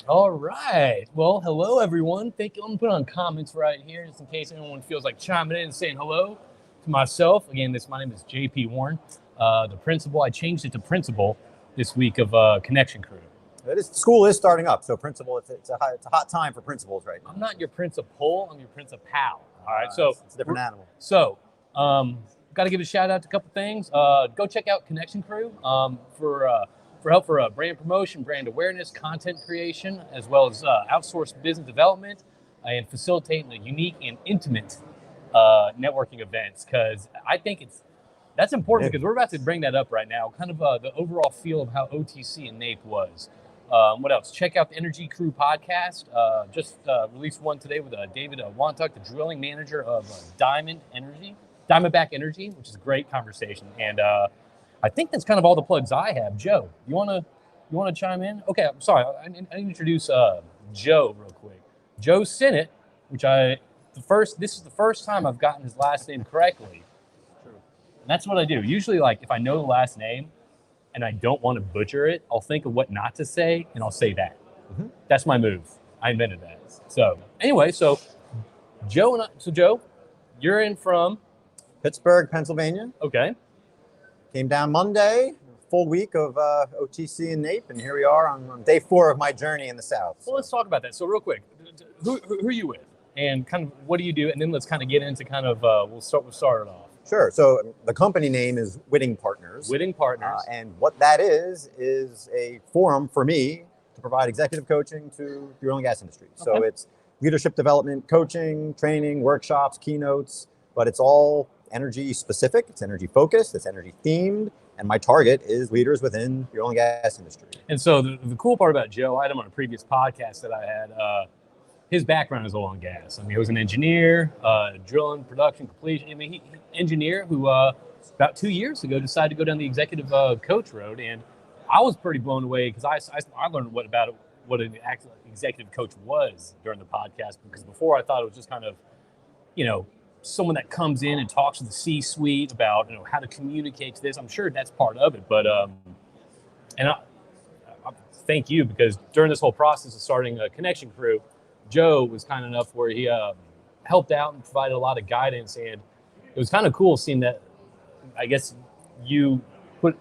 All right. Well, hello, everyone. Thank you. I'm going to put on comments right here just in case anyone feels like chiming in and saying hello to myself. Again, my name is JP Warren, the principal. I changed it to principal this week of Connection Crew. School is starting up, so principal, it's a hot time for principals right now. I'm not your principal, I'm your principal. All right. So it's a different animal. So, got to give a shout out to a couple things. Go check out Connection Crew for help for brand promotion, brand awareness, content creation, as well as outsourced business development and facilitating the unique and intimate networking events. Because I think that's important because we're about to bring that up right now. Kind of the overall feel of how OTC and NAPE was. What else? Check out the Energy Crew podcast. Just released one today with David Wantuck, the drilling manager of Diamondback Energy, which is a great conversation. And I think that's kind of all the plugs I have. Joe, you wanna chime in? Okay, I'm sorry. I need to introduce Joe real quick. Joe Sinnott, which this is the first time I've gotten his last name correctly. True. And that's what I do. Usually, like if I know the last name and I don't want to butcher it, I'll think of what not to say, and I'll say that. Mm-hmm. That's my move. I invented that. So anyway, Joe, you're in from? Pittsburgh, Pennsylvania. Okay. Came down Monday, full week of OTC and NAPE, and here we are on day 4 of my journey in the South. Well, let's talk about that. So real quick, who are you with? And kind of what do you do? And then let's kind of get into kind of, we'll start it off. Sure. So the company name is Witting Partners. Witting Partners. And what that is a forum for me to provide executive coaching to the oil and gas industry. Okay. So it's leadership development, coaching, training, workshops, keynotes, but it's all energy specific, it's energy focused, it's energy themed. And my target is leaders within the oil and gas industry. And so the cool part about Joe, I had him on a previous podcast that I had, his background is oil and gas. I mean, he was an engineer, drilling, production, completion. I mean, engineer who about 2 years ago decided to go down the executive coach road, and I was pretty blown away because I learned what an executive coach was during the podcast. Because before I thought it was just kind of, someone that comes in and talks to the C-suite about how to communicate to this. I'm sure that's part of it, but and I thank you because during this whole process of starting a Connection Crew, Joe was kind enough where he helped out and provided a lot of guidance, and it was kind of cool seeing that. I guess you put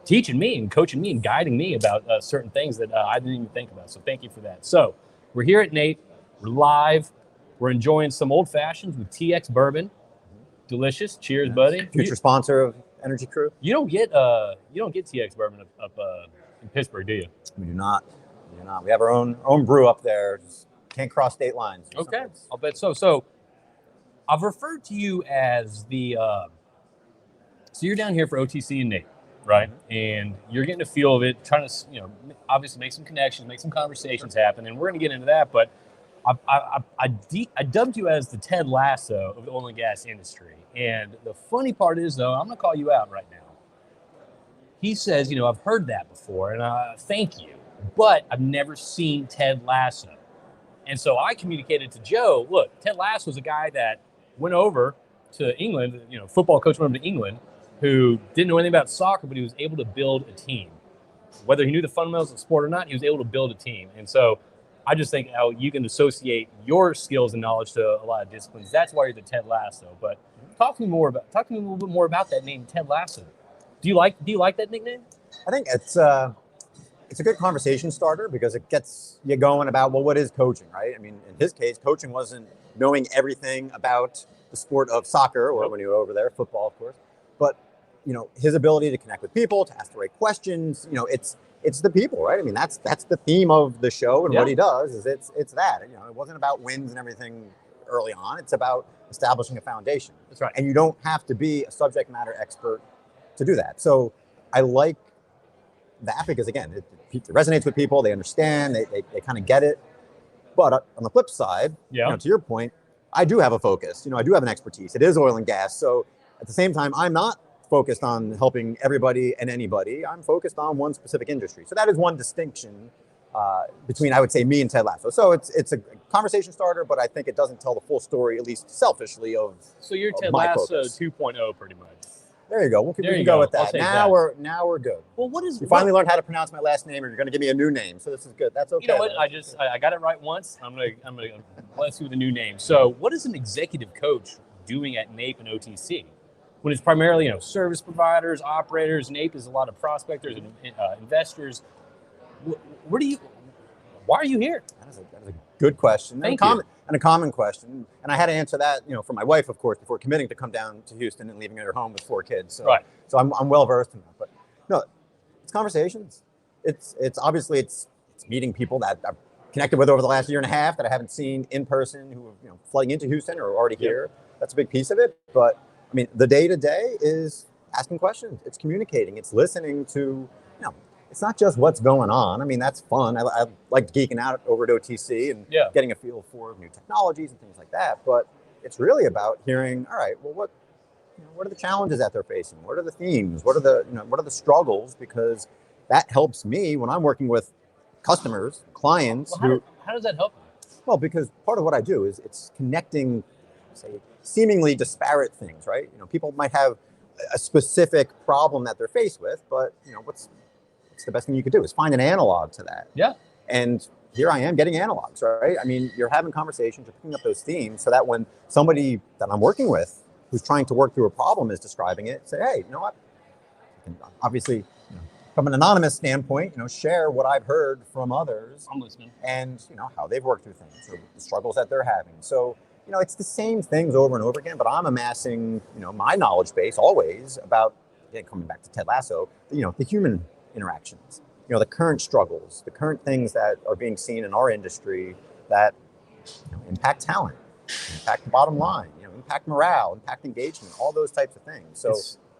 teaching me and coaching me and guiding me about certain things that I didn't even think about. So thank you for that. So we're here at NAPE. We're live. We're enjoying some old fashions with TX bourbon. Delicious. Cheers, buddy. Future sponsor of Energy Crew. You don't get TX bourbon up in Pittsburgh, do you? We do not. We have our own brew up there. Just can't cross state lines. Okay, I'll bet so. So I've referred to you as the. So you're down here for OTC and NAPE, right? Mm-hmm. And you're getting a feel of it, trying to obviously make some connections, make some conversations happen, and we're going to get into that. But I dubbed you as the Ted Lasso of the oil and gas industry. And the funny part is, though, I'm going to call you out right now. He says, I've heard that before, and thank you. But I've never seen Ted Lasso. And so I communicated to Joe, look, Ted Lasso was a guy that went over to England, football coach went over to England, who didn't know anything about soccer, but he was able to build a team. Whether he knew the fundamentals of the sport or not, he was able to build a team. And so I just think how you can associate your skills and knowledge to a lot of disciplines. That's why you're the Ted Lasso. But talk to me a little bit more about that name, Ted Lasso. Do you like that nickname? I think it's a good conversation starter because it gets you going about, well, what is coaching, right? I mean, in his case, coaching wasn't knowing everything about the sport of soccer, or when you were over there, football, of course. But, his ability to connect with people, to ask the right questions, it's the people, right? I mean, that's the theme of the show, and what he does is it's that. It wasn't about wins and everything early on. It's about establishing a foundation. That's right. And you don't have to be a subject matter expert to do that. So I like that because, again, it resonates with people. They understand. They kind of get it. But on the flip side, to your point, I do have a focus. I do have an expertise. It is oil and gas. So at the same time, I'm not focused on helping everybody and anybody. I'm focused on one specific industry. So that is one distinction between, I would say, me and Ted Lasso. So it's a conversation starter, but I think it doesn't tell the full story, at least selfishly, of So you're of Ted my Lasso focus. 2.0 pretty much. There you go. We There can you go go. with I'll that. take Now that. we're good. Well, what is You finally learned how to pronounce my last name, or you're going to give me a new name. So this is good. That's okay. You know what? though. I got it right once. I'm gonna bless you with a new name. So, what is an executive coach doing at NAPE and OTC? When it's primarily service providers, operators. NAPE is a lot of prospectors and investors. Where do you? Why are you here? That is a good question. Thank you. And a common question. And I had to answer that, for my wife, of course, before committing to come down to Houston and leaving her home with 4 kids. So, Right. So I'm well versed in that. But no, it's conversations. It's obviously it's meeting people that I've connected with over the last year and a half that I haven't seen in person, who are flooding into Houston or already here. That's a big piece of it. But I mean, the day to day is asking questions. It's communicating. It's listening to. It's not just what's going on. I mean, that's fun. I like geeking out over at OTC and getting a feel for new technologies and things like that. But it's really about hearing, all right, well, what are the challenges that they're facing? What are the themes? What are the struggles? Because that helps me when I'm working with customers, clients. Well, how does that help you? Well, because part of what I do is it's connecting, say, seemingly disparate things, right? People might have a specific problem that they're faced with, but what's the best thing you could do is find an analog to that. Yeah. And here I am getting analogs, right? I mean, you're having conversations, you're picking up those themes so that when somebody that I'm working with who's trying to work through a problem is describing it, say, hey, you know what? You can obviously, from an anonymous standpoint, share what I've heard from others. I'm listening. And, how they've worked through things or the struggles that they're having. So, it's the same things over and over again, but I'm amassing, my knowledge base always about, again, coming back to Ted Lasso, the human interactions, the current struggles, the current things that are being seen in our industry that impact talent, impact the bottom line, impact morale, impact engagement, all those types of things. So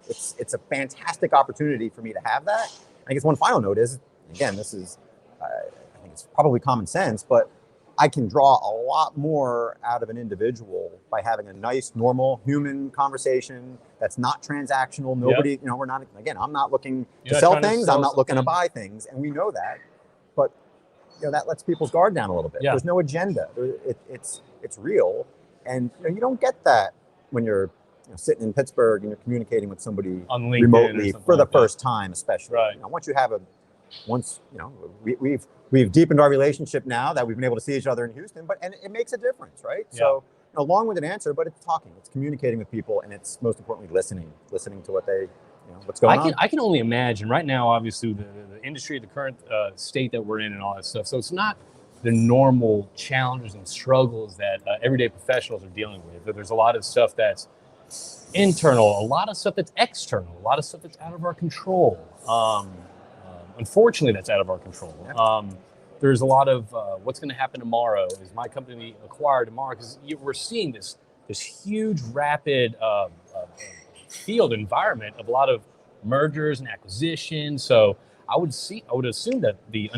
it's a fantastic opportunity for me to have that. I guess one final note is, again, this is, I think it's probably common sense, but I can draw a lot more out of an individual by having a nice, normal human conversation that's not transactional. Nobody, we're not, again, I'm not looking to sell things. I'm not looking to buy things. And we know that. But, that lets people's guard down a little bit. There's no agenda. It's real. And, you don't get that when you're sitting in Pittsburgh and you're communicating with somebody on LinkedIn remotely for the first time, especially. Right. We've deepened our relationship now that we've been able to see each other in Houston, and it makes a difference, right? Yeah. So, long-winded answer, but it's talking, it's communicating with people, and it's most importantly listening to what they, what's going on. I can only imagine right now, obviously, the industry, the current state that we're in, and all that stuff. So it's not the normal challenges and struggles that everyday professionals are dealing with. There's a lot of stuff that's internal, a lot of stuff that's external, a lot of stuff that's out of our control. Unfortunately, that's out of our control. Yeah. There's a lot of what's going to happen tomorrow. Is my company acquired tomorrow? Because we're seeing this huge, rapid field environment of a lot of mergers and acquisitions. So I would assume that the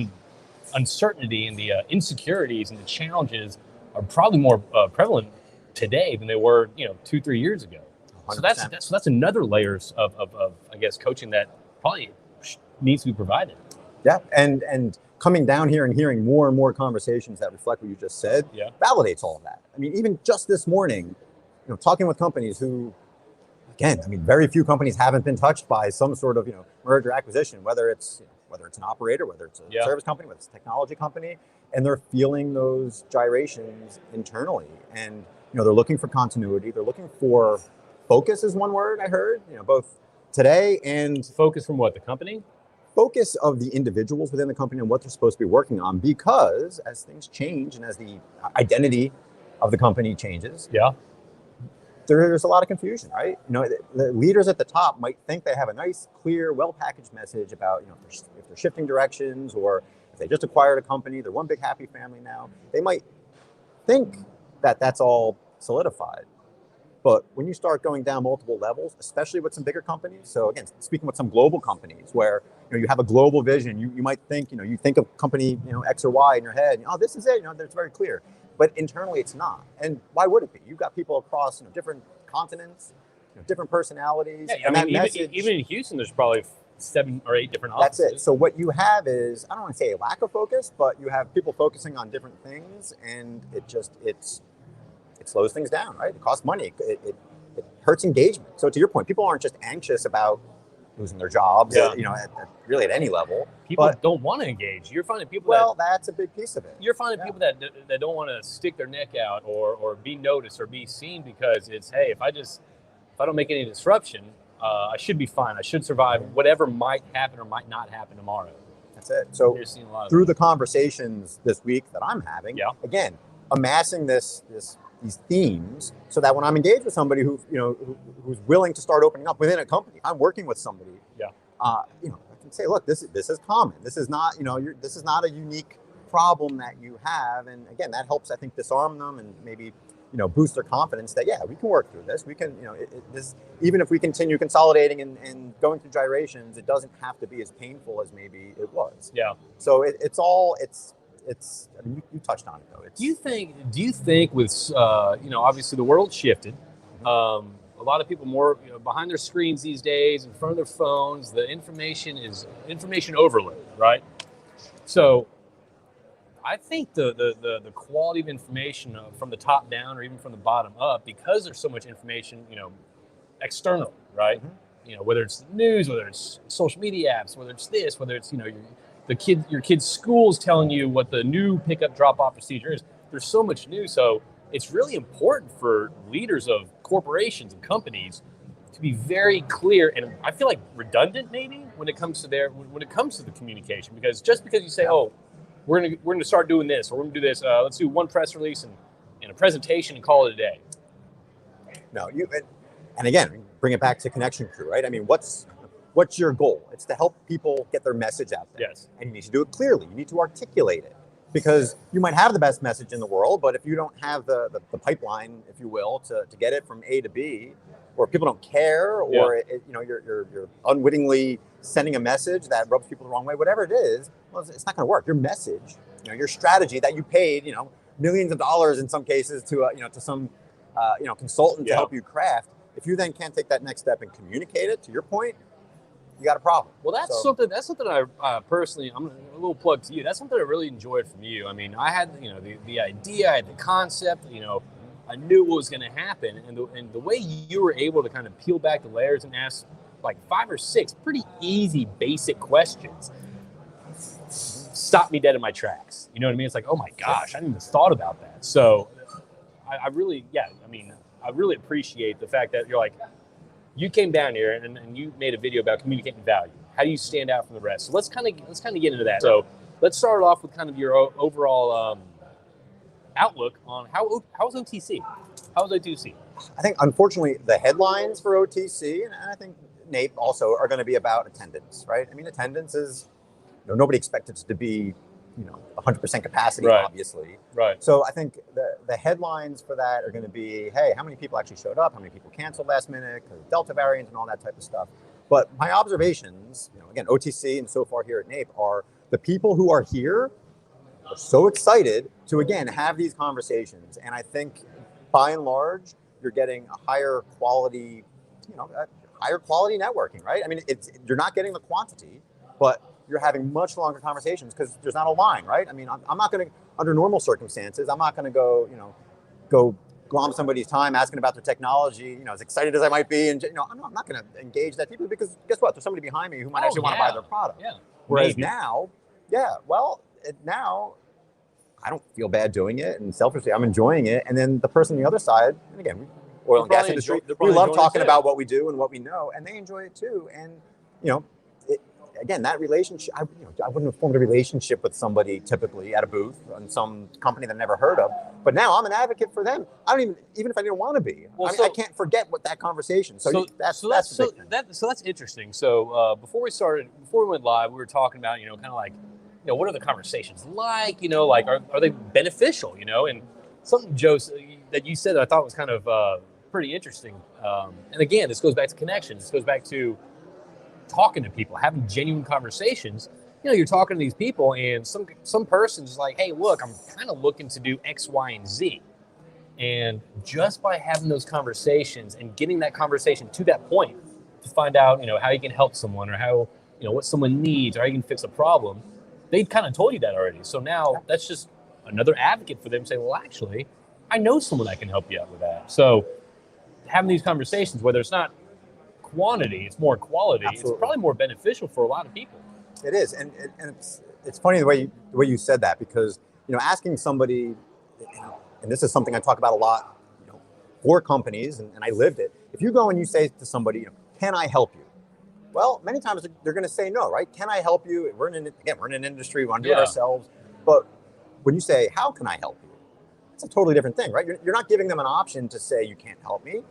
uncertainty and the insecurities and the challenges are probably more prevalent today than they were 2-3 years ago. 100%. So that's another layers of I guess coaching that probably needs to be provided. Yeah, and coming down here and hearing more and more conversations that reflect what you just said validates all of that. I mean, even just this morning, talking with companies who, again, I mean, very few companies haven't been touched by some sort of merger acquisition, whether it's an operator, whether it's a service company, whether it's a technology company, and they're feeling those gyrations internally, and they're looking for continuity, they're looking for focus is one word I heard, both today and focus from what, the company? Focus of the individuals within the company and what they're supposed to be working on, because as things change and as the identity of the company changes, there's a lot of confusion, right? The leaders at the top might think they have a nice, clear, well-packaged message about, if they're shifting directions, or if they just acquired a company, they're one big happy family now. They might think that that's all solidified. But when you start going down multiple levels, especially with some bigger companies, so again, speaking with some global companies where you have a global vision, you might think, you think of company X or Y in your head, this is it, it's very clear. But internally, it's not. And why would it be? You've got people across different continents, different personalities. Yeah, I mean, even in Houston, there's probably 7 or 8 different offices. That's it. So what you have is, I don't want to say a lack of focus, but you have people focusing on different things, and it slows things down, right? It costs money. it hurts engagement. So to your point, people aren't just anxious about losing their jobs, really at any level. People don't want to engage. You're finding people that's a big piece of it. You're finding people that don't want to stick their neck out or be noticed or be seen because it's, hey, if I don't make any disruption, I should be fine. I should survive whatever might happen or might not happen tomorrow. That's it. So through the conversations this week that I'm having, again, amassing these themes so that when I'm engaged with somebody who's willing to start opening up within a company, I'm working with somebody. I can say, look, this is common. This is not this is not a unique problem that you have, and again, that helps, I think, disarm them and maybe boost their confidence that we can work through this. We can this, even if we continue consolidating and going through gyrations, it doesn't have to be as painful as maybe it was. So it's I mean, you touched on it though. Do you think with obviously the world shifted, a lot of people more behind their screens these days, in front of their phones, the information is information overload, right? So I think the quality of information from the top down or even from the bottom up, because there's so much information, external, right? Mm-hmm. Whether it's the news, whether it's social media apps, whether it's this, whether it's your kid's school's telling you what the new pickup drop-off procedure is. There's so much news, so it's really important for leaders of corporations and companies to be very clear, and I feel like redundant maybe when it comes to the communication, because just because you say, oh, we're gonna start doing this, or we're gonna do this, let's do one press release and a presentation and call it a day. No, and again, bring it back to Connection Crew, right? I mean, what's your goal? It's to help people get their message out there. Yes. And you need to do it clearly. You need to articulate it, because you might have the best message in the world, but if you don't have the pipeline, if you will, to get it from A to B, or people don't care, or you're unwittingly sending a message that rubs people the wrong way, whatever it is, well, it's not going to work. Your message, your strategy that you paid, millions of dollars in some cases to some consultant to help you craft. If you then can't take that next step and communicate it, to your point, you got a problem. Well, that's something I personally, I'm a little plug to you. That's something I really enjoyed from you. I mean, I had the idea, I had the concept, I knew what was going to happen, and the way you were able to kind of peel back the layers and ask like 5 or 6 pretty easy, basic questions stopped me dead in my tracks. You know what I mean? It's like, oh my gosh, I didn't even thought about that. So I really appreciate the fact that you're like, you came down here and you made a video about communicating value. How do you stand out from the rest? So let's kind of get into that. So let's start off with kind of your overall outlook on how's OTC? How's OTC? I think, unfortunately, the headlines for OTC, and I think NAPE also, are going to be about attendance, right? I mean, attendance is, nobody expected it to be, 100% capacity, obviously. Right. So I think the headlines for that are going to be, hey, how many people actually showed up? How many people canceled last minute because of Delta variant and all that type of stuff? But my observations, again, OTC and so far here at NAPE, are the people who are here are so excited to, again, have these conversations. And I think, by and large, you're getting a higher quality, networking, right? I mean, you're not getting the quantity, but you're having much longer conversations because there's not a line, right? I mean, I'm not going to, under normal circumstances, I'm not going to go glom somebody's time asking about their technology, as excited as I might be, and I'm not going to engage that people, because guess what? There's somebody behind me who might actually want to buy their product. Yeah. Whereas now, now I don't feel bad doing it, and selfishly, I'm enjoying it. And then the person on the other side, and again, oil and gas industry, we love talking about what we do and what we know, and they enjoy it too. And again, that relationship, I wouldn't have formed a relationship with somebody typically at a booth on some company that I never heard of. But now I'm an advocate for them. I don't even if I didn't want to be. Well, I can't forget what that conversation. That's interesting. So before we went live, we were talking about kind of like what are the conversations like? Like are they beneficial? And something, Joe, that you said that I thought was kind of pretty interesting. And again, this goes back to connection. This goes back to talking to people, having genuine conversations. You're talking to these people, and some person's like, hey, look, I'm kind of looking to do X, Y, and Z. And just by having those conversations and getting that conversation to that point to find out, how you can help someone, or how, what someone needs, or how you can fix a problem, they kind of told you that already. So now that's just another advocate for them saying, well, actually, I know someone that can help you out with that. So having these conversations, whether it's not quantity, it's more quality. Absolutely. It's probably more beneficial for a lot of people. It is, and it's funny the way you said that, because asking somebody, and this is something I talk about a lot, for companies, and I lived it. If you go and you say to somebody, can I help you? Well, many times they're going to say no, right? Can I help you? We're in an industry, we want to do it ourselves. But when you say, how can I help you? It's a totally different thing, right? You're not giving them an option to say you can't help me.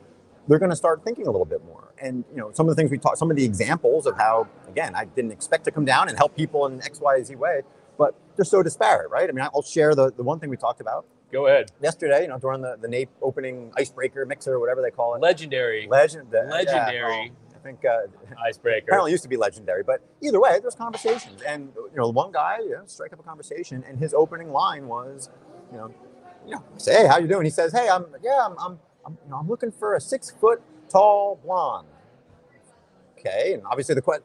They're going to start thinking a little bit more. And some of the things we talked, some of the examples of how, again, I didn't expect to come down and help people in X, Y, Z way, but they're so disparate, right? I mean, I'll share the one thing we talked about. Go ahead. Yesterday, during the NAPE opening icebreaker mixer, whatever they call it. Legendary. Legendary. Yeah, I think icebreaker. Apparently used to be legendary, but either way, there's conversations. And one guy strike up a conversation, and his opening line was, I say, hey, how you doing? He says, hey, I'm looking for a 6 foot tall blonde. Okay, and obviously the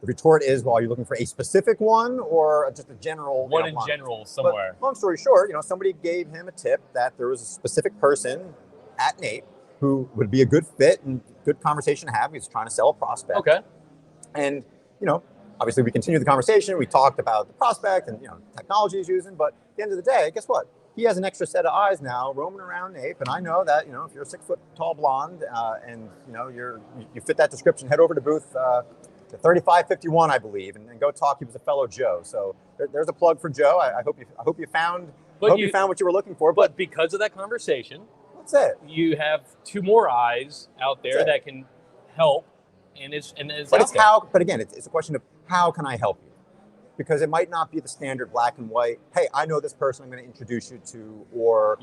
retort is, well, are you looking for a specific one or just a general one in blonde? general somewhere? But long story short, somebody gave him a tip that there was a specific person at NAPE who would be a good fit and good conversation to have. He was trying to sell a prospect. Okay. And obviously we continued the conversation. We talked about the prospect and technology he's using. But at the end of the day, guess what? He has an extra set of eyes now roaming around NAPE, and I know that if you're a 6 foot tall blonde and you fit that description, head over to booth 3551, I believe, and go talk. He was a fellow Joe, so there's a plug for Joe. I hope you found you found what you were looking for. But because of that conversation, that's it. You have 2 more eyes out there that can help, and it's But again, it's a question of how can I help you? Because it might not be the standard black and white. Hey, I know this person I'm going to introduce you to, or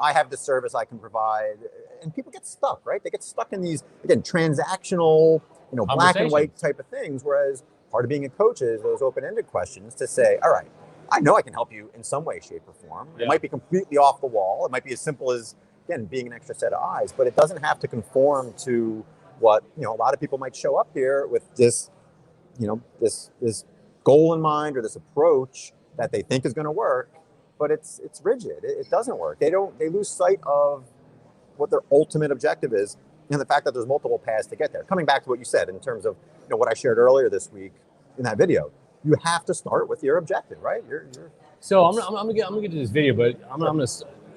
I have this service I can provide. And people get stuck, right? They get stuck in these, again, transactional, black and white type of things. Whereas part of being a coach is those open-ended questions to say, all right, I know I can help you in some way, shape, or form. It might be completely off the wall. It might be as simple as, again, being an extra set of eyes, but it doesn't have to conform to what, a lot of people might show up here with this, this goal in mind or this approach that they think is going to work, but it's rigid. It doesn't work. They lose sight of what their ultimate objective is, and the fact that there's multiple paths to get there. Coming back to what you said in terms of what I shared earlier this week in that video, you have to start with your objective, right? So I'm gonna get to this video, but I'm gonna.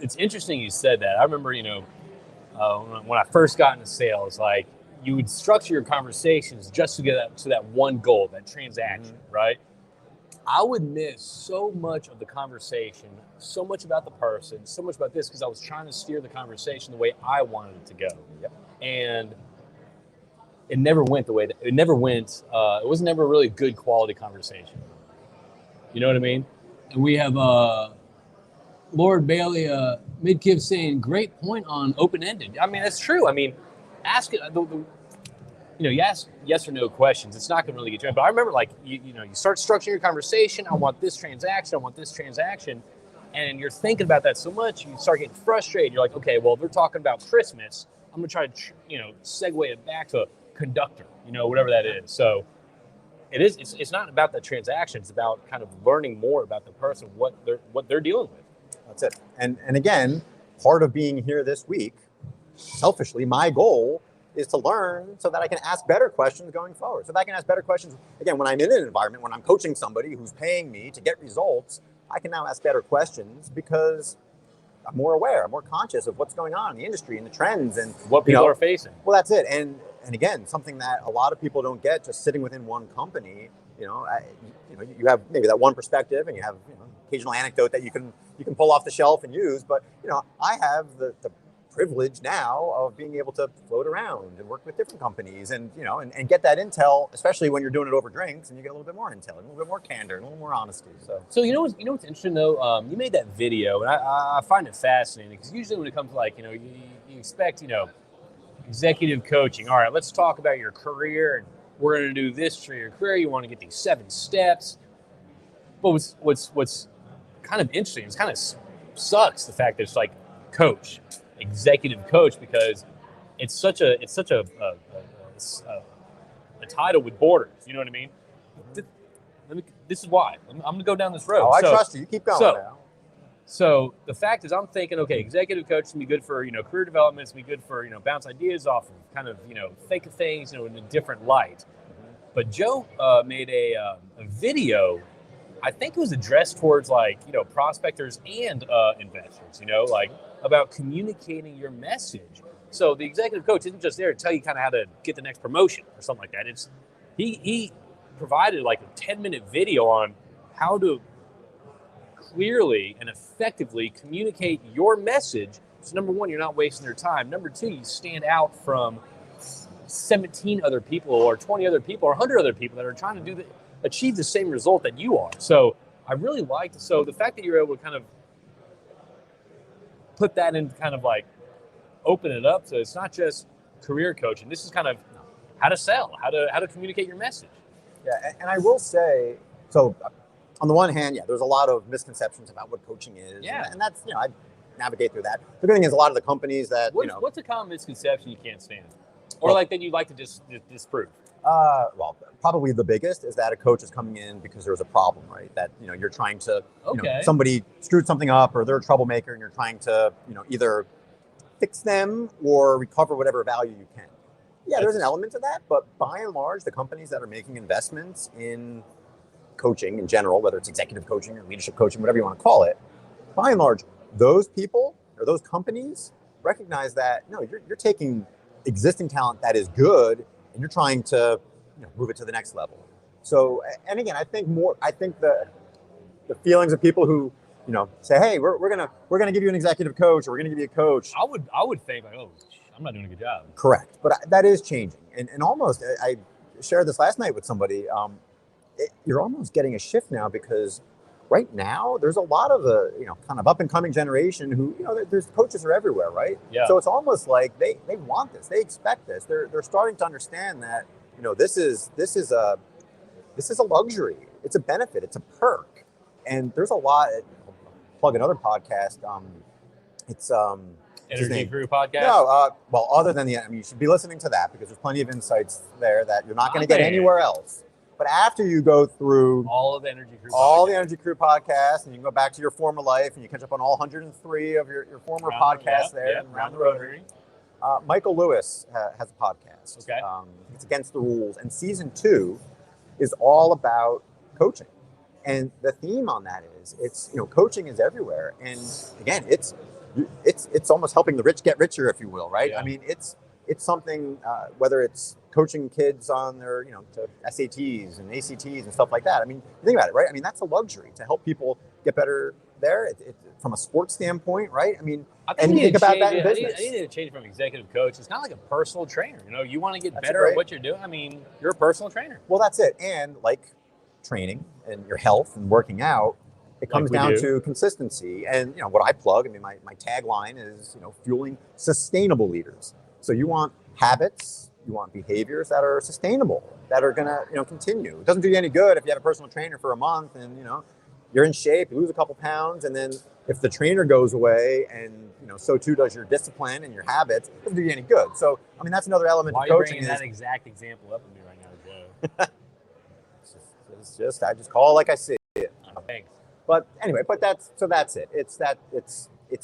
It's interesting you said that. I remember when I first got into sales, like, you would structure your conversations just to get to that one goal, that transaction, right? I would miss so much of the conversation, so much about the person, so much about this, because I was trying to steer the conversation the way I wanted it to go. Yep. And it never went the way that it never went. It was never really a good quality conversation. You know what I mean? And we have Lord Bailey Midkiff saying, great point on open-ended. I mean, that's true. I mean, ask it. You ask yes or no questions. It's not going to really get you in. But I remember, like, you start structuring your conversation. I want this transaction. I want this transaction. And you're thinking about that so much, you start getting frustrated. You're like, okay, well, they're talking about Christmas. I'm going to try to, segue it back to conductor, whatever that is. So it's not about the transaction. It's about kind of learning more about the person, what they're dealing with. That's it. And again, part of being here this week, selfishly, my goal is to learn so that I can ask better questions going forward. So that I can ask better questions, again, when I'm in an environment, when I'm coaching somebody who's paying me to get results, I can now ask better questions because I'm more aware, I'm more conscious of what's going on in the industry and the trends and what people are facing. Well, that's it. And again, something that a lot of people don't get just sitting within one company. You have maybe that one perspective, and you have occasional anecdote that you can pull off the shelf and use. But I have the privilege now of being able to float around and work with different companies and and get that intel, especially when you're doing it over drinks, and you get a little bit more intel, a little bit more candor, a little more honesty. So what's interesting though, you made that video, and I find it fascinating because usually when it comes to, like, you expect executive coaching. All right, let's talk about your career, and we're going to do this for your career. You want to get these 7 steps. But what's kind of interesting, it's kind of sucks the fact that it's like coach, executive coach, because it's such a title with borders. You know what I mean? This is why I'm going to go down this road. I trust you. You keep going now. So the fact is, I'm thinking, okay, executive coach can be good for, career development. It's be good for, bounce ideas off of kind of, think of things, in a different light. But Joe made a video. I think it was addressed towards prospectors and investors, like about communicating your message. So the executive coach isn't just there to tell you kind of how to get the next promotion or something like that. It's he provided like a 10-minute video on how to clearly and effectively communicate your message. So number one, you're not wasting their time. Number two, you stand out from 17 other people or 20 other people or 100 other people that are trying to achieve the same result that you are. So I really liked it. So the fact that you're able to kind of put that in, kind of like open it up. So it's not just career coaching. This is kind of how to sell, how to communicate your message. Yeah, and I will say, so on the one hand, there's a lot of misconceptions about what coaching is. Yeah. And that's, I navigate through that. The good thing is a lot of the companies that, What's a common misconception you can't stand? Or that you'd like to disprove? Well, probably the biggest is that a coach is coming in because there's a problem, right? That, you're trying to, somebody screwed something up or they're a troublemaker and you're trying to, either fix them or recover whatever value you can. Yeah, there's an element to that, but by and large, the companies that are making investments in coaching in general, whether it's executive coaching or leadership coaching, whatever you want to call it, by and large, those people or those companies recognize that, no, you're taking existing talent that is good and you're trying to move it to the next level. So, and again, I think the feelings of people who say, hey, we're gonna give you an executive coach or we're gonna give you a coach. I would think like, oh, I'm not doing a good job. Correct, but that is changing, and almost I shared this last night with somebody. You're almost getting a shift now because right now there's a lot of the kind of up and coming generation who there's coaches are everywhere, right? Yeah. So it's almost like they want this, they expect this. They're starting to understand that this is a luxury. It's a benefit. It's a perk, and there's a lot. I'll plug another podcast. It's Energy Crew podcast. No, well, other than you should be listening to that because there's plenty of insights there that you're not going to get anywhere else. But after you go through all of the Energy Crew podcasts, and you can go back to your former life and you catch up on all 103 of your former podcasts around the Rotary. Michael Lewis has a podcast. Okay. It's Against the Rules, and season 2 is all about coaching. And the theme on that is it's coaching is everywhere, and again it's almost helping the rich get richer, if you will, right? Yeah. I mean, it's something whether it's coaching kids on their to SATs and ACTs and stuff like that. I mean, think about it, right? I mean, that's a luxury to help people get better there. From a sports standpoint, right? I mean, and you think about that in business. I need to change from executive coach. It's not like a personal trainer. You want to get better at what you're doing. I mean, you're a personal trainer. Well, that's it. And like training and your health and working out, it comes down to consistency. And what I plug, I mean, my tagline is fueling sustainable leaders. So you want habits, you want behaviors that are sustainable, that are gonna continue. It doesn't do you any good if you have a personal trainer for a month and you're in shape, you lose a couple pounds, and then if the trainer goes away and so too does your discipline and your habits, it doesn't do you any good. So I mean, that's another element of coaching. Why are you bringing that exact example up with me right now, Joe? I just call it like I see it. Thanks. But anyway, that's it. It's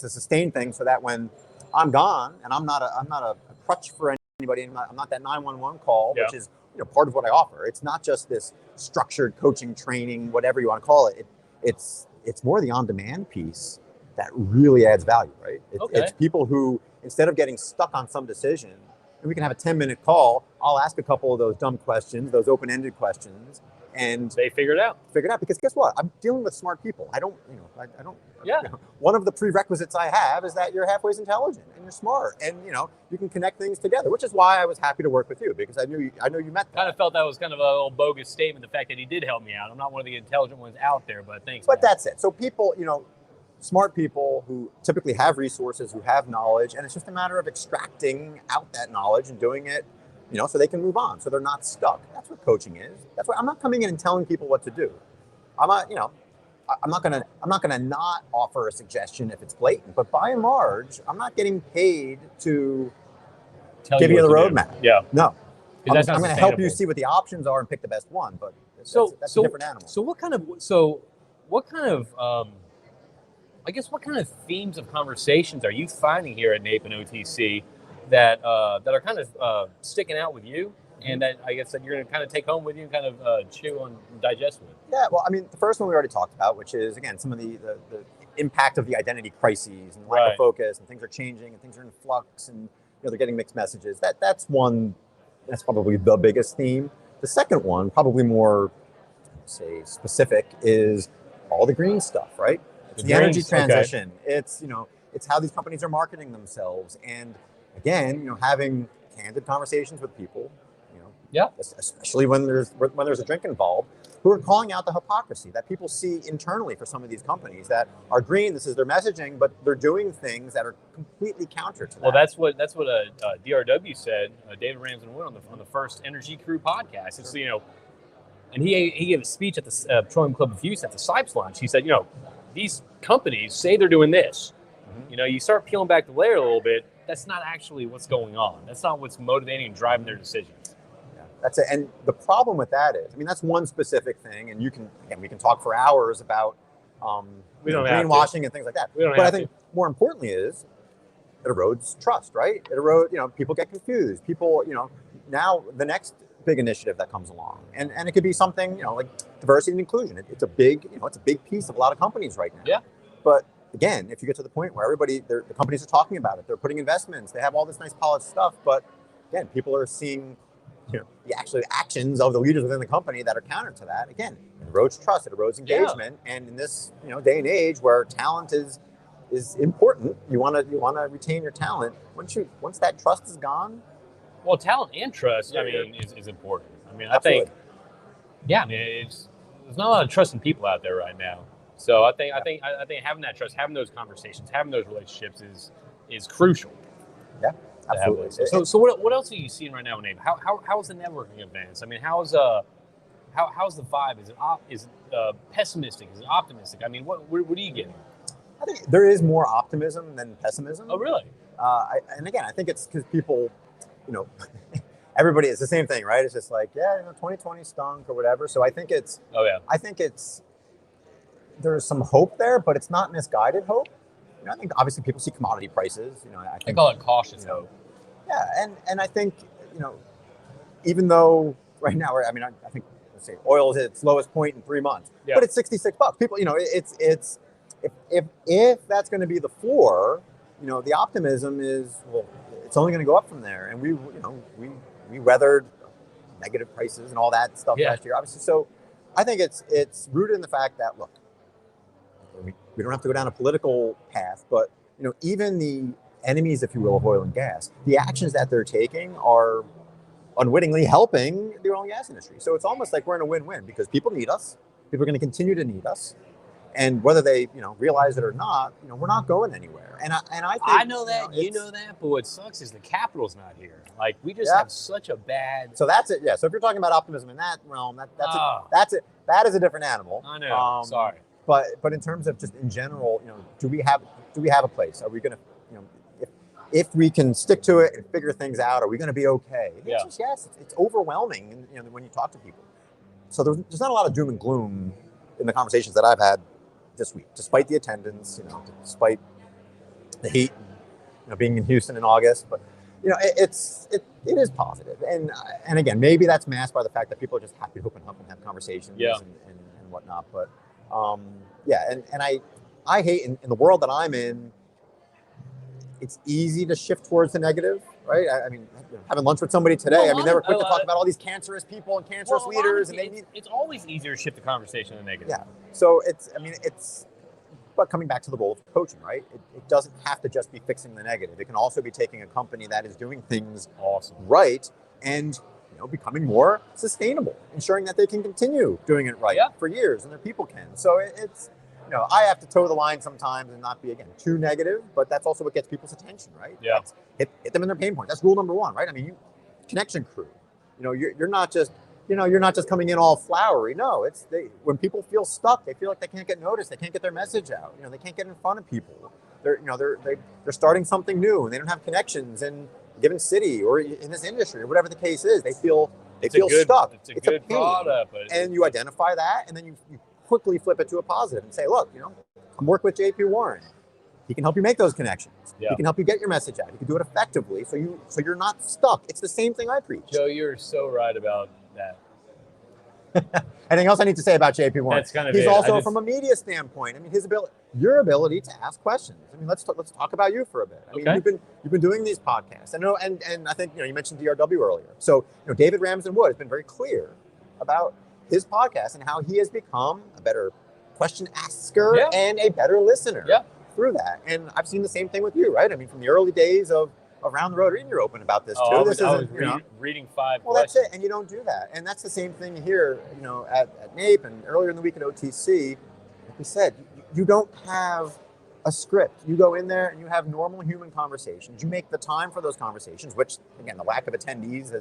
a sustained thing, so that when I'm gone and I'm not a crutch for anybody. I'm not that 911 call, which is part of what I offer. It's not just this structured coaching, training, whatever you want to call it. It's more the on-demand piece that really adds value, right? It's people who, instead of getting stuck on some decision, and we can have a 10-minute call, I'll ask a couple of those dumb questions, those open-ended questions, and they figure it out. Because guess what? I'm dealing with smart people. I don't. One of the prerequisites I have is that you're halfway intelligent and you're smart, and you can connect things together. Which is why I was happy to work with you, because I know you met that. Kind of felt that was kind of a little bogus statement. The fact that he did help me out. I'm not one of the intelligent ones out there, but thanks. But that's it. So people, smart people who typically have resources, who have knowledge, and it's just a matter of extracting out that knowledge and doing it, so they can move on, so they're not stuck. That's what coaching is. That's why I'm not coming in and telling people what to do. I'm not gonna not offer a suggestion if it's blatant, but by and large, I'm not getting paid to give you the roadmap. Yeah. No. I'm going to help you sustainable. see what the options are and pick the best one, but that's a different animal. So what kind of I guess what kind of themes of conversations are you finding here at NAPE and OTC that are kind of sticking out with you, and that I guess that you're going to kind of take home with you and kind of chew on and digest with? Yeah, well, I mean, the first one we already talked about, which is, again, some of the impact of the identity crises and lack of focus, and things are changing and things are in flux, and they're getting mixed messages. That's probably the biggest theme. The second one, probably more, say, specific, is all the green stuff, right? It's the energy transition. Okay. It's how these companies are marketing themselves, and again, having candid conversations with people, especially when there's a drink involved, who are calling out the hypocrisy that people see internally for some of these companies that are green. This is their messaging, but they're doing things that are completely counter to that. Well, that's what DRW said. David Ramsden Wood on the first Energy Crew podcast. It's, and he gave a speech at the Petroleum Club of Houston at the Sipes launch. He said, these companies say they're doing this. Mm-hmm. You start peeling back the layer a little bit. That's not actually what's going on. That's not what's motivating and driving their decisions. Yeah, that's it. And the problem with that is, that's one specific thing, and we can talk for hours about greenwashing and things like that. But I think more importantly is it erodes trust, right? It erodes, people get confused. People, now the next big initiative that comes along, and it could be something, like diversity and inclusion. It's a big, it's a big piece of a lot of companies right now. Yeah. But again, if you get to the point where the companies are talking about it, they're putting investments, they have all this nice polished stuff, but again, people are seeing, the actual actions of the leaders within the company that are counter to that. Again, it erodes trust, it erodes engagement, and in this, day and age where talent is important, you want to retain your talent. Once that trust is gone. Well, talent and trust, is important. I Absolutely. think, there's not a lot of trust in people out there right now. So I think having that trust, having those conversations, having those relationships is crucial. Yeah, absolutely. So what else are you seeing right now in NAPE? How's the networking advance? How's the vibe? Is it pessimistic? Is it optimistic? What are you getting? I think there is more optimism than pessimism. Oh, really? And again, I think it's because people, everybody, it's the same thing, right? It's just like, 2020 stunk or whatever. So I think it's, there's some hope there, but it's not misguided hope. I think obviously people see commodity prices, I call it cautious hope. Yeah. And I think, even though right now, I think, let's say oil is at its lowest point in 3 months, but it's $66. People, it's, if that's going to be the floor, the optimism is, well, it's only going to go up from there. And we weathered negative prices and all that stuff last year, obviously. So I think it's rooted in the fact that, look, we don't have to go down a political path, but even the enemies, if you will, of oil and gas, the actions that they're taking are unwittingly helping the oil and gas industry. So it's almost like we're in a win-win because people need us. People are going to continue to need us. And whether they, realize it or not, we're not going anywhere. And I think I know that, know that, but what sucks is the capital's not here. Like we just have such a bad. So that's it. Yeah. So if you're talking about optimism in that realm, that's it. That is a different animal. I know. Sorry. But in terms of just in general, do we have a place? Are we going to, if we can stick to it and figure things out, are we going to be okay? Yeah. Yes. It's overwhelming, when you talk to people. So there's not a lot of doom and gloom in the conversations that I've had this week, despite the attendance, despite the heat, being in Houston in August, but it is positive, and again, maybe that's masked by the fact that people are just happy to open up and have conversations and whatnot. But and I hate in the world that I'm in, it's easy to shift towards the negative, right? Having lunch with somebody today, they were quick to talk about all these cancerous people and cancerous leaders, and it's always easier to shift the conversation to the negative. Yeah. So but coming back to the role of coaching, right? It doesn't have to just be fixing the negative. It can also be taking a company that is doing things right and becoming more sustainable, ensuring that they can continue doing it right for years, and their people can. So it's. I have to toe the line sometimes and not be, again, too negative, but that's also what gets people's attention, right? Yeah. Hit them in their pain point. That's rule number one, right? Connection crew. You're not just, you're not just coming in all flowery. No, when people feel stuck, they feel like they can't get noticed, they can't get their message out. They can't get in front of people. They're starting something new and they don't have connections in a given city or in this industry or whatever the case is. They feel stuck. It's a good product, and you identify that, and then you quickly flip it to a positive and say, look, come work with JP Warren. He can help you make those connections. Yeah. He can help you get your message out. He can do it effectively, so you're not stuck. It's the same thing I preach. Joe, you're so right about that. Anything else I need to say about JP Warren? That's kind of He's it. also, from a media standpoint, I mean, your ability to ask questions. I mean, let's talk about you for a bit. I mean, Okay. you've been doing these podcasts. I know, and I think you mentioned DRW earlier. So David Ramsden Wood has been very clear about his podcast and how he has become a better question asker and a better listener through that. And I've seen the same thing with you, right? I mean, from the early days of Around the Road, and you're open about this too. I was reading 5 well, questions. that's it, and you don't do that. And that's the same thing here, at NAPE and earlier in the week at OTC. Like we said, you don't have a script. You go in there and you have normal human conversations. You make the time for those conversations, which again, the lack of attendees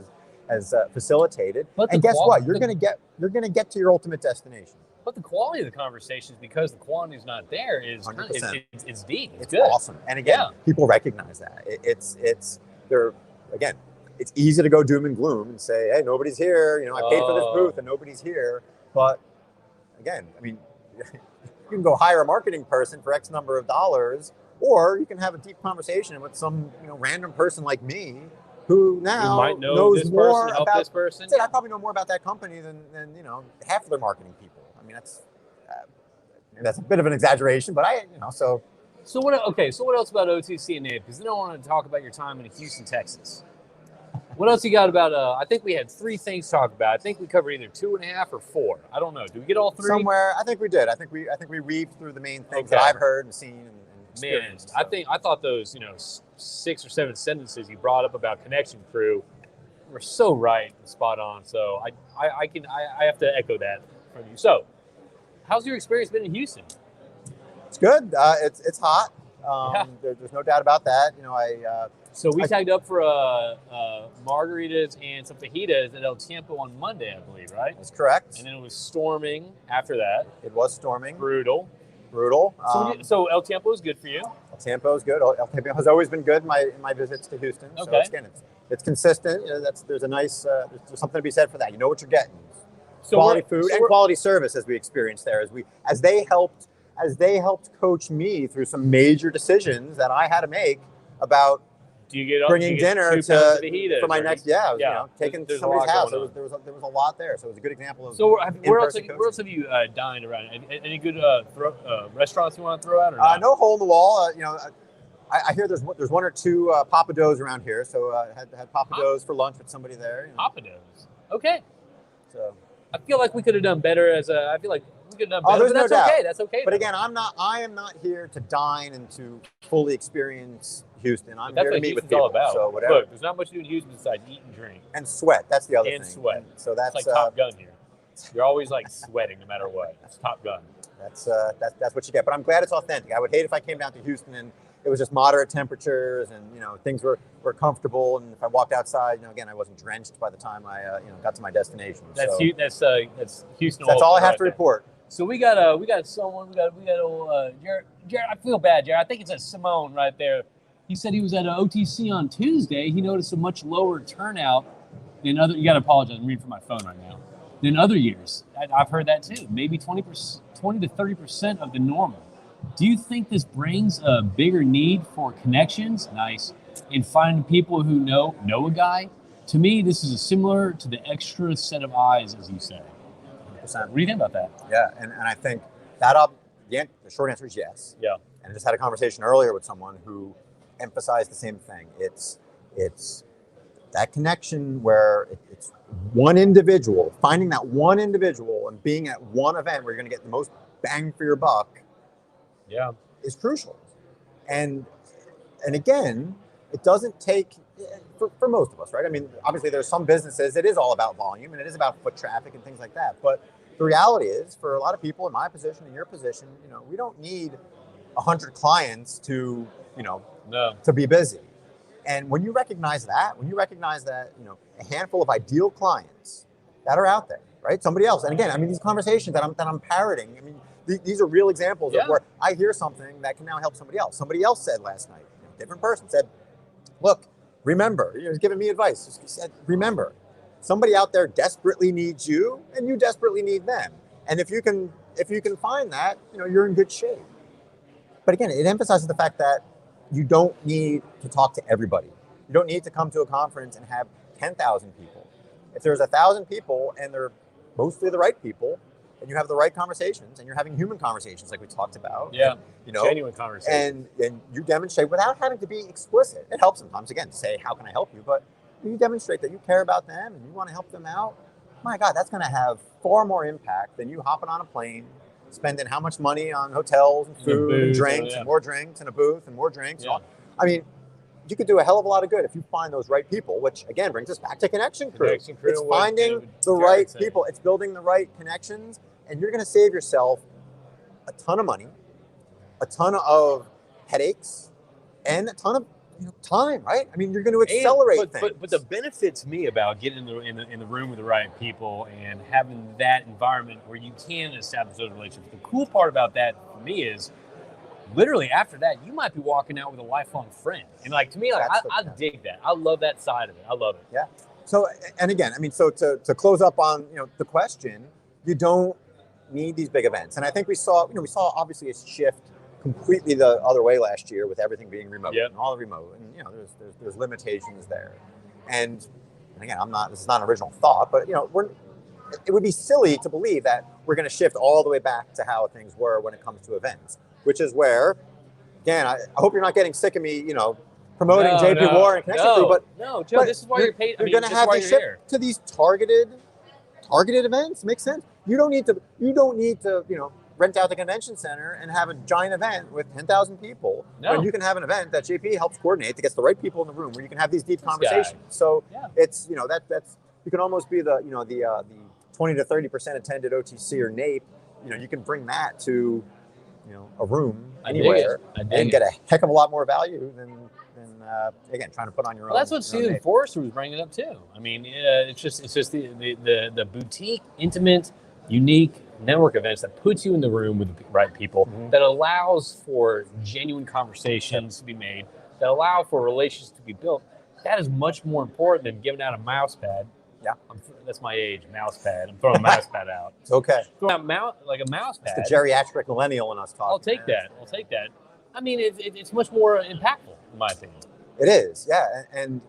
has facilitated. And guess what? You're going to get to your ultimate destination. But the quality of the conversations, because the quantity is not there, is 100%. It's deep. It's good. Awesome. And again, people recognize that. It's easy to go doom and gloom and say, hey, nobody's here. I paid for this booth and nobody's here. But again, I mean, you can go hire a marketing person for X number of dollars, or you can have a deep conversation with some random person like me who now might know knows this more person, help about this person. I probably know more about that company than half of their marketing people. I mean, that's a bit of an exaggeration, but so. So what else about OTC and NAPE? Because then I want to talk about your time in Houston, Texas. What else you got about? I think we had 3 things to talk about. I think we covered either 2.5 or 4. I don't know. Did we get all 3? Somewhere, I think we did. I think we weaved through the main things that I've heard and seen and experienced. Man, so. I thought those 6 or 7 sentences you brought up about Connection Crew were so right and spot on. So I have to echo that from you. So, how's your experience been in Houston? It's good. It's hot. There's no doubt about that. So we tagged up for margaritas and some fajitas at El Tiempo on Monday, I believe, right? That's correct. And then it was storming after that. It was storming. Brutal. So El Tiempo is good for you. El Tiempo is good. El Tiempo has always been good in my visits to Houston. Okay. So it's consistent. There's a nice there's something to be said for that. You know what you're getting. So quality food and quality service, as we experienced there, as they helped coach me through some major decisions that I had to make about bringing dinner for my next taking somebody's house. There was a lot there, so it was a good example of. So where else have you dined around? Any good restaurants you want to throw out? Or not? No hole in the wall. I hear there's 1 or 2 Papa Doughs around here, so had Papa Doughs for lunch with somebody there. Papa Doughs. Okay. So I feel like we could have done better I feel like we could have done better. There's but no doubt. Okay. That's okay. But again, I am not here to dine and to fully experience Houston. I'm here to meet with people. All about. So whatever. Look, there's not much to do in Houston besides eat and drink. And sweat. That's the other thing. And sweat. So that's it's like Top Gun here. You're always like sweating no matter what. It's Top Gun. That's what you get. But I'm glad it's authentic. I would hate if I came down to Houston and it was just moderate temperatures and things were comfortable, and if I walked outside, again, I wasn't drenched by the time I got to my destination. That's Houston. That's all I have to report. So we got Jared. I feel bad, Jared. I think it's a Simone right there. He said he was at an OTC on Tuesday. He noticed a much lower turnout than other. You got to apologize. I'm reading from my phone right now. Than other years. I've heard that too. Maybe 20 to 30% of the normal. Do you think this brings a bigger need for connections? Nice. And finding people who know a guy? To me, this is similar to the extra set of eyes, as you say. 100%. What do you think about that? Yeah, and I think that the short answer is yes. Yeah. And I just had a conversation earlier with someone who emphasized the same thing. It's that connection where it's one individual, finding that one individual and being at one event where you're going to get the most bang for your buck. Yeah, is crucial. And again, it doesn't take for most of us, right? I mean, obviously there's some businesses, it is all about volume and it is about foot traffic and things like that. But the reality is, for a lot of people in my position, in your position, we don't need 100 clients to be busy. And when you recognize that, a handful of ideal clients that are out there, right? Somebody else. And again, I mean, these conversations that I'm parroting, I mean, these are real examples of where I hear something that can now help somebody else. Somebody else said last night, a different person said, look, remember, he was giving me advice. He said, remember, somebody out there desperately needs you and you desperately need them. And if you can find that, you're in good shape. But again, it emphasizes the fact that you don't need to talk to everybody. You don't need to come to a conference and have 10,000 people. If there's 1,000 people and they're mostly the right people, and you have the right conversations, and you're having human conversations like we talked about. Yeah, and, you know, genuine conversation. And you demonstrate without having to be explicit. It helps sometimes, again, to say, how can I help you? But you demonstrate that you care about them and you want to help them out. My God, that's going to have far more impact than you hopping on a plane, spending how much money on hotels and food and drinks and more drinks and a booth and more drinks. Yeah. I mean, you could do a hell of a lot of good if you find those right people, which again brings us back to Connection Crew. It's finding the right people. It's building the right connections, and you're going to save yourself a ton of money, a ton of headaches, and a ton of time, right? I mean, you're going to accelerate things. But the benefit to me about getting in the room with the right people and having that environment where you can establish those relationships. The cool part about that for me is, literally after that, you might be walking out with a lifelong friend. And like, to me, like, I dig that. I love that side of it. I love it. Yeah. So, and again, I mean, so to close up on, the question, you don't need these big events. And I think we saw obviously a shift completely the other way last year with everything being remote and all remote. And, there's limitations there. And again, this is not an original thought, but, it would be silly to believe that we're going to shift all the way back to how things were when it comes to events. Which is where, again, I hope you're not getting sick of me, promoting JP Warren and Connection Crew. But no, Joe, this is why you're paid. You're going to have to shift to these targeted events. Makes sense. You don't need to, rent out the convention center and have a giant event with 10,000 people. No. When you can have an event that JP helps coordinate that gets the right people in the room where you can have these deep conversations. So it's, that's you can almost be the 20 to 30% attended OTC or NAPE. You can bring that to a room anywhere and get a heck of a lot more value than again, trying to put on your own. Well, that's what Susan Forrester was bringing up too. I mean, it's just the boutique, intimate, unique network events that puts you in the room with the right people, that allows for genuine conversations to be made, that allow for relationships to be built. That is much more important than giving out a mouse pad. Yeah, that's my age. Mouse pad. I'm throwing a mouse pad out. It's okay. Throwing out a mouse pad. It's the geriatric millennial in us talking. I'll take that. I mean, it's much more impactful, in my opinion. It is, yeah. And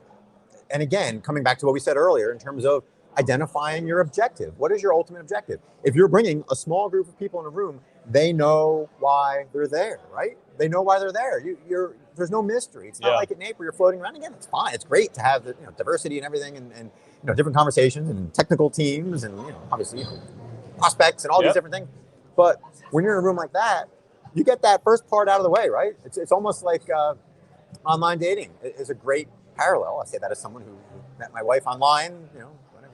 again, coming back to what we said earlier in terms of identifying your objective. What is your ultimate objective? If you're bringing a small group of people in a room, they know why they're there, right? They know why they're there. There's no mystery. It's not like at NAPE where you're floating around. Again, it's fine. It's great to have the diversity and everything, and different conversations and technical teams, and obviously prospects and all these different things. But when you're in a room like that, you get that first part out of the way, right? It's almost like online dating is a great parallel. I say that as someone who met my wife online,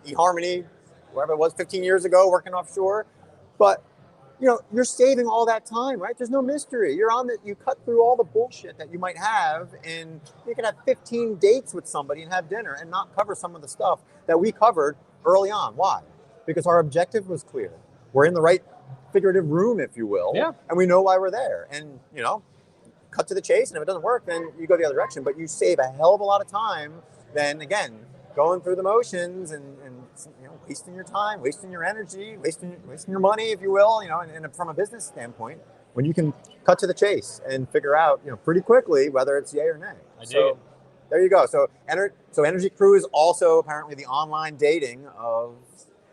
eHarmony, wherever it was 15 years ago, working offshore. But you're saving all that time, right? There's no mystery. You cut through all the bullshit that you might have, and you can have 15 dates with somebody and have dinner and not cover some of the stuff that we covered early on. Why? Because our objective was clear. We're in the right figurative room, if you will, and we know why we're there. And, cut to the chase, and if it doesn't work, then you go the other direction. But you save a hell of a lot of time than, again, going through the motions and wasting your time, wasting your energy, wasting your money, if you will, and from a business standpoint, when you can cut to the chase and figure out, pretty quickly whether it's yay or nay. So there you go. So Energy Crew is also apparently the online dating of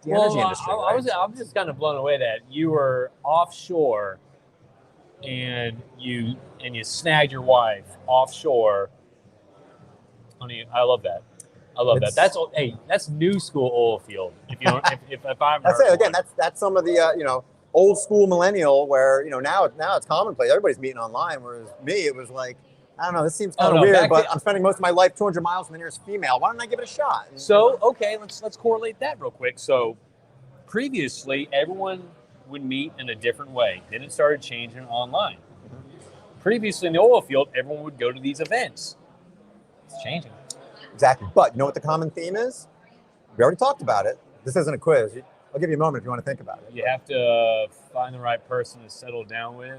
the energy industry. I was just kind of blown away that you were offshore and you snagged your wife offshore. I love that. That's new school oil field. If I'm that's it again. That's some of the old school millennial where now it's commonplace. Everybody's meeting online, whereas me it was like, I don't know, this seems kind of weird, but I'm spending most of my life 200 miles from the nearest female. Why don't I give it a shot? So okay, let's correlate that real quick. So previously everyone would meet in a different way. Then it started changing online. Previously in the oil field, everyone would go to these events. It's changing. Exactly. But you know what the common theme is? We already talked about it. This isn't a quiz. I'll give you a moment if you want to think about it. You have to find the right person to settle down with.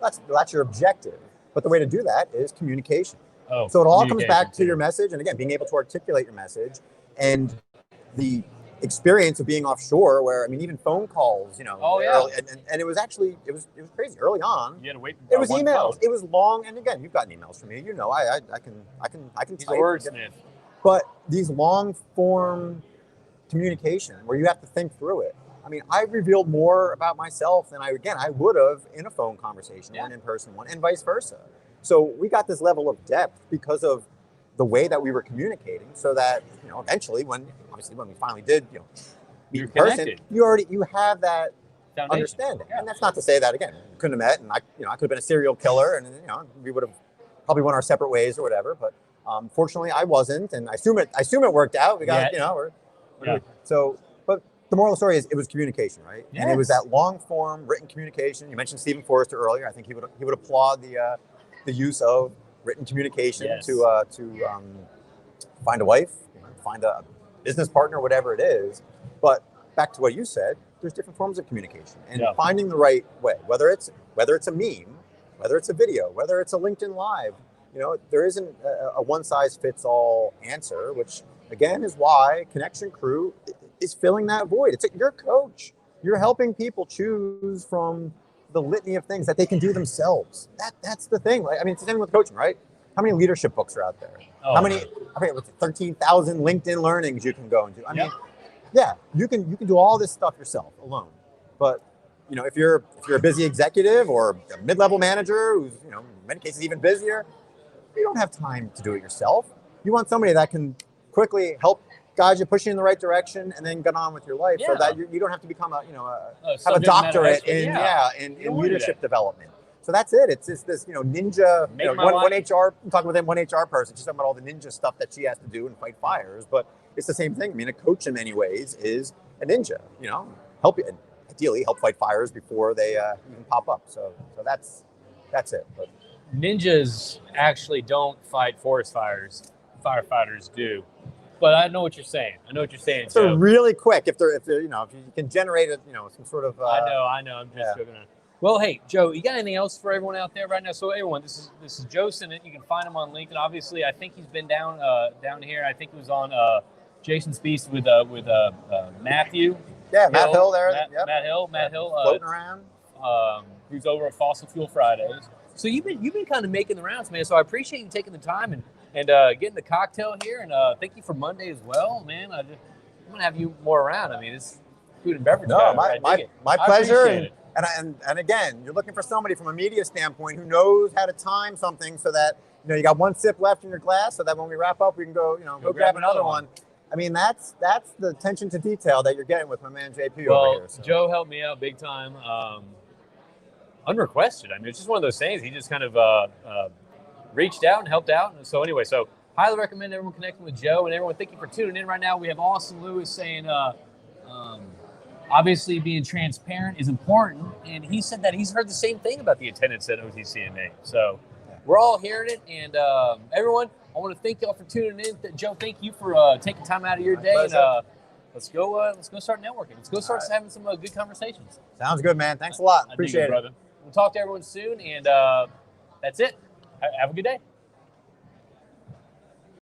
That's your objective. But the way to do that is communication. So it all comes back to your message. And again, being able to articulate your message and the experience of being offshore where, I mean, even phone calls, you know, Oh, yeah. and it was actually, it was crazy early on. You had to wait. It was one emails. phone. It was long. And again, you've gotten emails from me, you know, I can He's type. a wordsmith. But these long form communication where you have to think through it. I mean, I revealed more about myself than I would have in a phone conversation or an in-person one, and vice versa. So we got this level of depth because of the way that we were communicating, so that, you know, eventually when we finally did, you know, meet in person, you have that Foundation. understanding. Yeah. And that's not to say that, again, we couldn't have met, and I could have been a serial killer, and, you know, we would have probably went our separate ways or whatever. But fortunately, I wasn't, and I assume it worked out. We got, so. But the moral of the story is, it was communication, right? Yes. And it was that long form written communication. You mentioned Stephen Forrester earlier. I think he would applaud the use of written communication to find a wife, find a business partner, whatever it is. But back to what you said, there's different forms of communication, and finding the right way, whether it's a meme, whether it's a video, whether it's a LinkedIn Live, you know, there isn't a one size fits all answer, which again is why Connection Crew is filling that void. It's your coach. You're helping people choose from the litany of things that they can do themselves. That's the thing. Like, I mean, it's the same with coaching, right? How many leadership books are out there? Oh, How many? I mean, 13,000 LinkedIn learnings you can go into. I mean, yeah, you can do all this stuff yourself alone. But, you know, if you're a busy executive or a mid-level manager who's, you know, in many cases even busier, you don't have time to do it yourself. You want somebody that can quickly help guide you, push you in the right direction, and then get on with your life, so that you don't have to become have a doctorate in leadership development. So that's it. It's just this, ninja. One HR. I'm talking with one HR person. She's talking about all the ninja stuff that she has to do and fight fires. But it's the same thing. I mean, a coach in many ways is a ninja. Help you, ideally help fight fires before they even pop up. So that's it. But ninjas actually don't fight forest fires. Firefighters do. But I know what you're saying. So really quick, if you can generate some sort of. I know. I'm just joking. Well, hey, Joe, you got anything else for everyone out there right now? So everyone, this is Joe Sinnott. You can find him on LinkedIn. Obviously, I think he's been down here. I think he was on Jason's Beast with Matthew. Yeah, Matt Hill there. Matt Hill. Floating around. Who's over at Fossil Fuel Fridays. So you've been kind of making the rounds, man. So I appreciate you taking the time and getting the cocktail here. And thank you for Monday as well, man. I'm gonna have you more around. I mean, it's food and beverage. No, my pleasure. And again, you're looking for somebody from a media standpoint who knows how to time something so that you got one sip left in your glass, so that when we wrap up, we can go grab another one. I mean, that's the attention to detail that you're getting with my man JP over here. So. Joe helped me out big time, unrequested. I mean, it's just one of those things. He just kind of reached out and helped out. And so anyway, highly recommend everyone connecting with Joe, and everyone, thank you for tuning in right now. We have Austin Lewis saying, obviously being transparent is important. And he said that he's heard the same thing about the attendance at OTC and NAPE. So we're all hearing it. And everyone, I want to thank y'all for tuning in. Joe, thank you for taking time out of your day. And let's go start networking. Let's go start having some good conversations. Sounds good, man. Thanks a lot. Appreciate it, brother. We'll talk to everyone soon. And that's it. Have a good day.